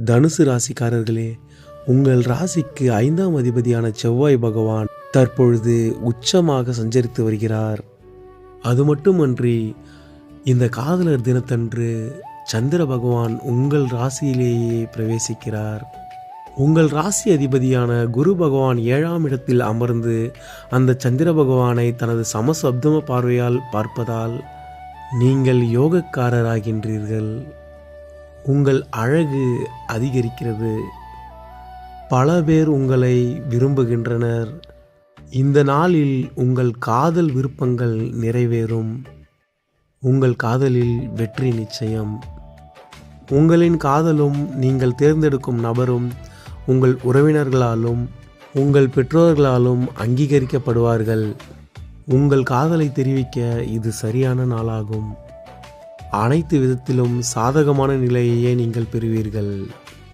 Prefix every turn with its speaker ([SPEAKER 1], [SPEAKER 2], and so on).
[SPEAKER 1] தனுசு ராசிக்காரர்களே, உங்கள் ராசிக்கு 5ஆம் அதிபதியான செவ்வாய் பகவான் தற்பொழுது உச்சமாக சஞ்சரித்து வருகிறார். அது மட்டுமன்றி இந்த காதலர் தினத்தன்று சந்திர பகவான் உங்கள் ராசியிலேயே பிரவேசிக்கிறார். உங்கள் ராசி அதிபதியான குரு பகவான் 7ஆம் இடத்தில் அமர்ந்து அந்த சந்திர பகவானை தனது சமசப்தம பார்வையால் பார்ப்பதால் நீங்கள் யோகக்காரராகின்றீர்கள். உங்கள் அழகு அதிகரிக்கிறது. பல பேர் உங்களை விரும்புகின்றனர். இந்த நாளில் உங்கள் காதல் விருப்பங்கள் நிறைவேறும். உங்கள் காதலில் வெற்றி நிச்சயம். உங்களின் காதலும் நீங்கள் தேர்ந்தெடுக்கும் நபரும் உங்கள் உறவினர்களாலும் உங்கள் பெற்றோர்களாலும் அங்கீகரிக்கப்படுவார்கள். உங்கள் காதலை தெரிவிக்க இது சரியான நாளாகும். அனைத்து விதத்திலும் சாதகமான நிலையையே நீங்கள் பெறுவீர்கள்.